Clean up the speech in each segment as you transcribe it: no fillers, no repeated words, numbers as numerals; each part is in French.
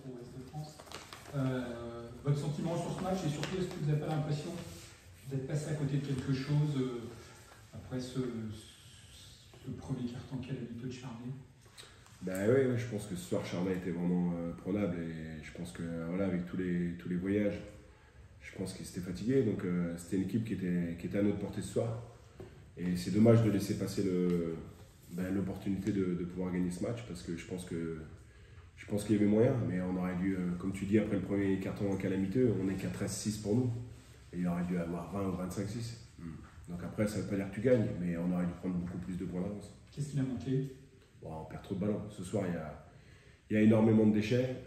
pour Ouest de France. Votre sentiment sur ce match et surtout, est-ce que vous n'avez pas l'impression d'être passé à côté de quelque chose après ce premier carton calamiteux de Charnay? Ben oui, je pense que ce soir Charnay était vraiment prenable et je pense que voilà, avec tous les voyages, je pense qu'ils étaient fatigués. Donc c'était une équipe qui était à notre portée ce soir. Et c'est dommage de laisser passer l'opportunité de pouvoir gagner ce match parce que je pense qu'il y avait moyen, mais on aurait dû, comme tu dis, après le premier carton calamiteux, on n'est qu'à 13-6 pour nous. Et il aurait dû avoir 20 ou 25-6. Donc après, ça ne veut pas dire que tu gagnes, mais on aurait dû prendre beaucoup plus de points d'avance. Qu'est-ce qu'il a manqué? Bon, on perd trop de ballons. Ce soir, il y a énormément de déchets.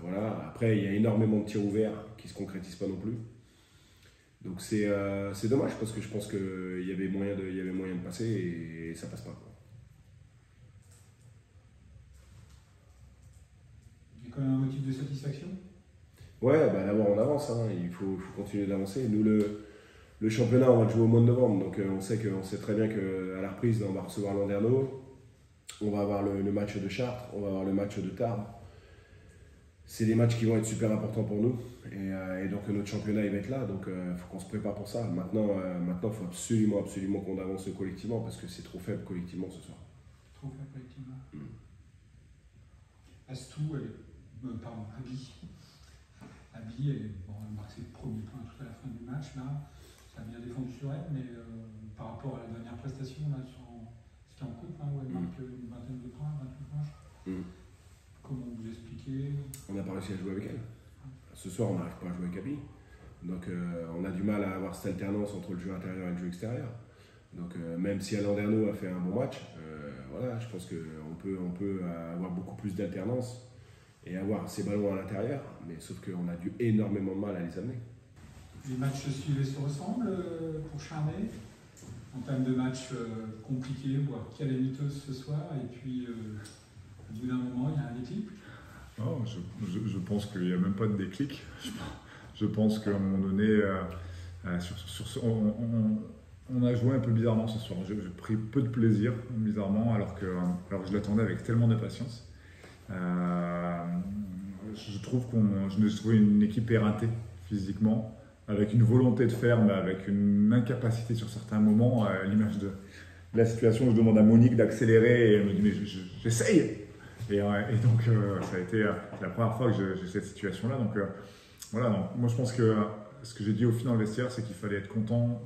Voilà. Après, il y a énormément de tirs ouverts qui ne se concrétisent pas non plus. Donc c'est dommage parce que je pense qu'il y avait moyen de passer et ça passe pas. Il y a quand même un motif de satisfaction? Ouais, bah d'abord on avance, hein. Il faut continuer d'avancer. Nous, le championnat, on va le jouer au mois de novembre, donc on sait très bien qu'à la reprise, on va recevoir Landerneau, on va avoir le match de Chartres, on va avoir le match de Tarbes. C'est des matchs qui vont être super importants pour nous et donc notre championnat il va être là, donc il faut qu'on se prépare pour ça. Maintenant, il faut absolument qu'on avance collectivement parce que c'est trop faible collectivement ce soir. Trop faible collectivement. Astou, Abi, elle marque ses premiers points tout à la fin du match. Là, ça a bien défendu sur elle, mais par rapport à la dernière prestation, là, c'était en coupe, hein, où elle marque une vingtaine de points, 28 points, je crois. Comment vous expliquez? On n'a pas réussi à jouer avec elle. Ce soir, on n'arrive pas à jouer avec Abi. Donc, on a du mal à avoir cette alternance entre le jeu intérieur et le jeu extérieur. Donc, même si Landerneau a fait un bon match, voilà, je pense qu'on peut avoir beaucoup plus d'alternance et avoir ces ballons à l'intérieur, mais sauf qu'on a dû énormément de mal à les amener. Les matchs suivés se ressemblent pour Charnay, en termes de matchs compliqués, voire calamiteux ce soir, et puis au bout d'un moment, il y a un déclic? Non, je pense qu'il n'y a même pas de déclic. Je pense qu'à un moment donné, on a joué un peu bizarrement ce soir. J'ai pris peu de plaisir, bizarrement, alors que je l'attendais avec tellement de patience. Je trouve je me suis trouvé une équipe éreintée physiquement, avec une volonté de faire, mais avec une incapacité sur certains moments, à l'image de la situation où je demande à Monique d'accélérer et elle me dit mais j'essaye. Et donc ça a été la première fois que j'ai cette situation-là. Donc voilà, donc, moi je pense que ce que j'ai dit au final dans le vestiaire, c'est qu'il fallait être content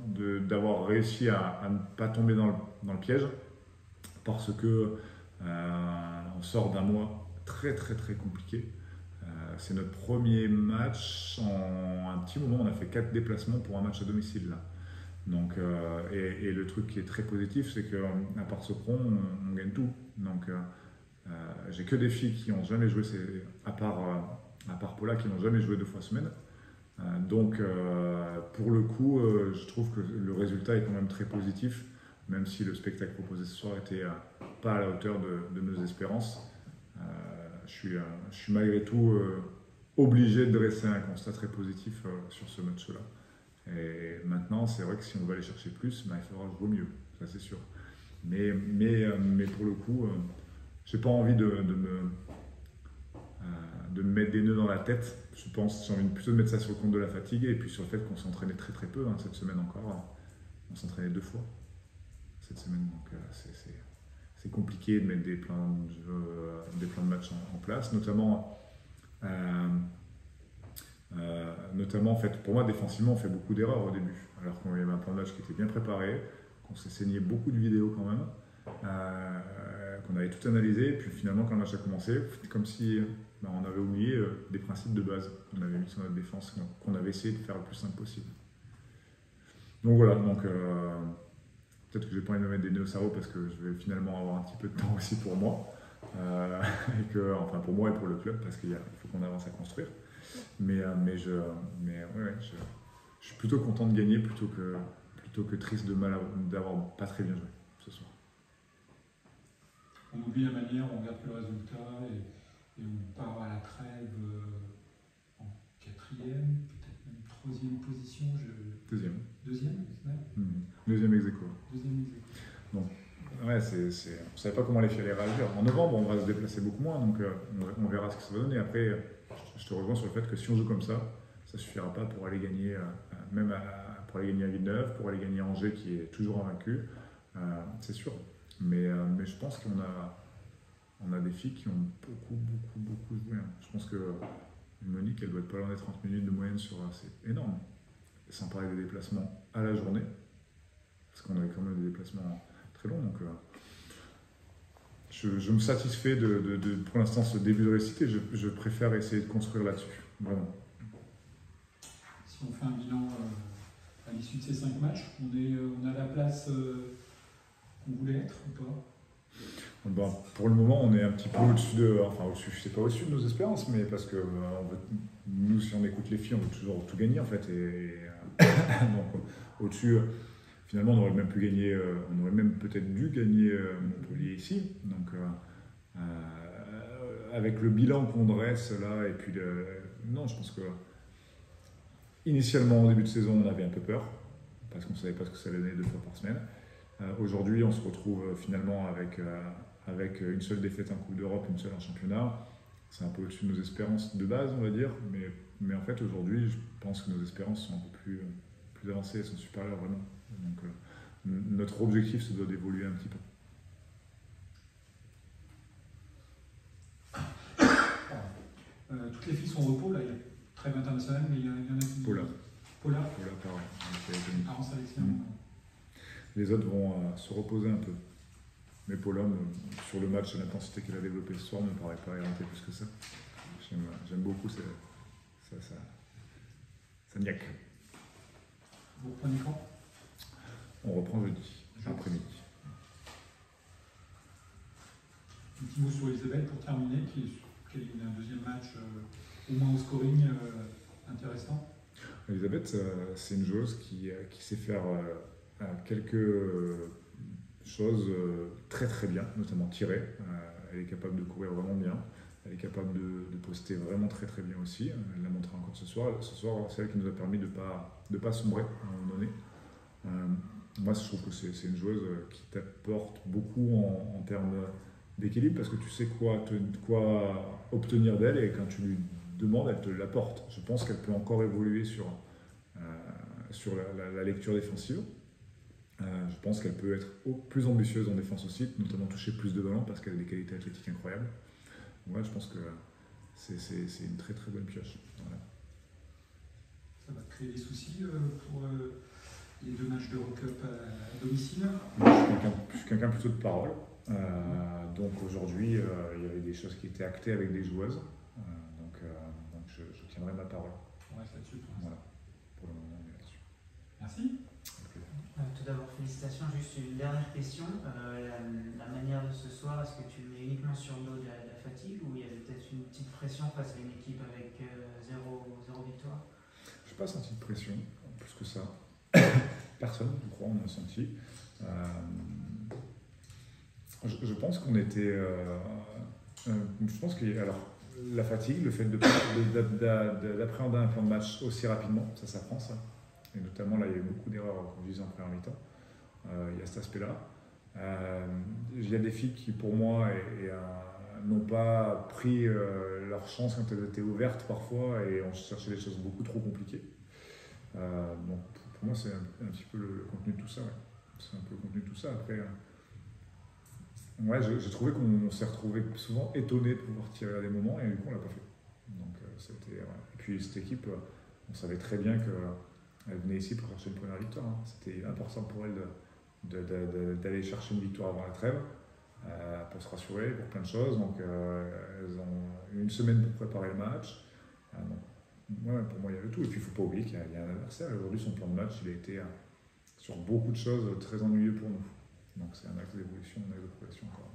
d'avoir réussi à ne pas tomber dans le piège, parce que on sort d'un mois très compliqué. C'est notre premier match en un petit moment. On a fait 4 déplacements pour un match à domicile là. Donc, et le truc qui est très positif, c'est qu'à part Sopron, on gagne tout. Donc j'ai que des filles qui n'ont jamais joué, à part Paula, qui n'ont jamais joué 2 fois semaine. Donc pour le coup, je trouve que le résultat est quand même très positif, même si le spectacle proposé ce soir n'était pas à la hauteur de nos espérances. Je suis malgré tout obligé de dresser un constat très positif sur ce match-là. Et maintenant, c'est vrai que si on veut aller chercher plus, il faudra jouer mieux, ça c'est sûr. Mais pour le coup, j'ai pas envie de me mettre des nœuds dans la tête. J'ai envie plutôt de mettre ça sur le compte de la fatigue et puis sur le fait qu'on s'entraînait très peu cette semaine encore. On s'entraînait 2 fois cette semaine, donc c'est compliqué de mettre des plans de match en place, notamment en fait, pour moi, défensivement, on fait beaucoup d'erreurs au début, alors qu'on avait un plan de match qui était bien préparé, qu'on s'est saigné beaucoup de vidéos quand même, qu'on avait tout analysé, et puis finalement, quand le match a commencé, comme si on avait oublié des principes de base qu'on avait mis sur notre défense, qu'on avait essayé de faire le plus simple possible. Donc voilà, peut-être que j'ai pas envie de me mettre des nœuds au cerveau parce que je vais finalement avoir un petit peu de temps aussi pour moi, enfin pour moi et pour le club, parce qu'il faut qu'on avance à construire. Mais je suis plutôt content de gagner plutôt que triste d'avoir pas très bien joué ce soir. On oublie la manière, on regarde le résultat et on part à la trêve en 4e, peut-être même 3e position. Deuxième. Deuxième, Deuxième ex aequo. Deuxième ex aequo. Bon. Ouais, on ne savait pas comment les filles allaient réagir. En novembre, on va se déplacer beaucoup moins, donc on verra ce que ça va donner. Après, je te rejoins sur le fait que si on joue comme ça ne suffira pas pour aller gagner, pour aller gagner à Villeneuve, pour aller gagner à Angers, qui est toujours invaincu, c'est sûr. Mais je pense qu'on a des filles qui ont beaucoup joué. Hein. Je pense que Monique, elle doit être pas loin des 30 minutes de moyenne c'est énorme. Sans parler des déplacements à la journée, parce qu'on avait quand même des déplacements très long. Donc, je me satisfais de pour l'instant ce début de réussite et je préfère essayer de construire là-dessus. Vraiment. Si on fait un bilan à l'issue de ces 5 matchs, on a la place qu'on voulait être ou pas? Ben, pour le moment, on est un petit peu au-dessus c'est pas au-dessus de nos espérances, mais parce que nous, si on écoute les filles, on veut toujours tout gagner en fait. Donc, au-dessus. Finalement, on aurait même pu gagner, on aurait même peut-être dû gagner Montpellier ici. Donc, avec le bilan qu'on dresse là, et puis non, je pense que initialement, au début de saison, on avait un peu peur parce qu'on ne savait pas ce que ça allait donner 2 fois par semaine. Aujourd'hui, on se retrouve finalement avec une seule défaite en Coupe d'Europe, une seule en championnat. C'est un peu au-dessus de nos espérances de base, on va dire. Mais en fait, aujourd'hui, je pense que nos espérances sont un peu plus avancées, elles sont supérieures vraiment. Donc, notre objectif, c'est d'évoluer un petit peu. Toutes les filles sont au repos, là, il y a trêve internationale, mais il y en a qui... Paula, pareil. En sélection. Les autres vont se reposer un peu. Mais Paula, sur le match, l'intensité qu'elle a développée ce soir ne me paraît pas éreinter plus que ça. J'aime beaucoup ça niaque. Vous reprenez quand? On reprend jeudi, après-midi. Un petit mot sur Isabelle pour terminer, qui est un deuxième match au moins au scoring intéressant. Elisabeth, c'est une joueuse qui sait faire quelques choses très très bien, notamment tirer. Elle est capable de courir vraiment bien. Elle est capable de poster vraiment très très bien aussi. Elle l'a montré encore ce soir. Ce soir, c'est elle qui nous a permis de pas sombrer à un moment donné. Moi, je trouve que c'est une joueuse qui t'apporte beaucoup en termes d'équilibre parce que tu sais quoi obtenir d'elle et quand tu lui demandes, elle te l'apporte. Je pense qu'elle peut encore évoluer sur la lecture défensive. Je pense qu'elle peut être plus ambitieuse en défense aussi, notamment toucher plus de ballons parce qu'elle a des qualités athlétiques incroyables. Ouais, je pense que c'est une très très bonne pioche. Voilà. Ça va te créer des soucis pour les 2 matchs d'Eurocup à domicile? Je suis quelqu'un plutôt de parole. Donc aujourd'hui, il y avait des choses qui étaient actées avec des joueuses. Donc je tiendrai ma parole. On reste là-dessus pour l'instant. Voilà. Pour le moment, on est là-dessus. Merci. Tout d'abord, félicitations. Juste une dernière question. La manière de ce soir, est-ce que tu le mets uniquement sur le dos de la fatigue ou il y avait peut-être une petite pression face à une équipe avec 0 victoire? Je n'ai pas senti de pression, plus que ça. Personne, je crois, on a senti. Je pense qu'on était... je pense que la fatigue, le fait d'appréhender un plan de match aussi rapidement, ça s'apprend ça. Et notamment, là, il y a eu beaucoup d'erreurs, comme je disais, en première mi-temps. Il y a cet aspect-là. Il y a des filles qui, pour moi, n'ont pas pris leur chance quand elles étaient ouvertes parfois et ont cherché des choses beaucoup trop compliquées. Donc, pour moi, c'est un petit peu le contenu de tout ça. Ouais. C'est un peu le contenu de tout ça. Après, j'ai trouvé qu'on s'est retrouvé souvent étonné de pouvoir tirer à des moments et du coup, on ne l'a pas fait. Donc, c'était... Et puis, cette équipe, on savait très bien que... Elle venait ici pour chercher une première victoire. Hein. C'était important pour elle d'aller chercher une victoire avant la trêve, pour se rassurer, pour plein de choses. Donc, elles ont une semaine pour préparer le match. Pour moi, il y a le tout. Et puis, il ne faut pas oublier qu'il y a un adversaire. Aujourd'hui, son plan de match, il a été sur beaucoup de choses très ennuyeux pour nous. Donc, c'est un axe d'évolution, un axe de progression encore.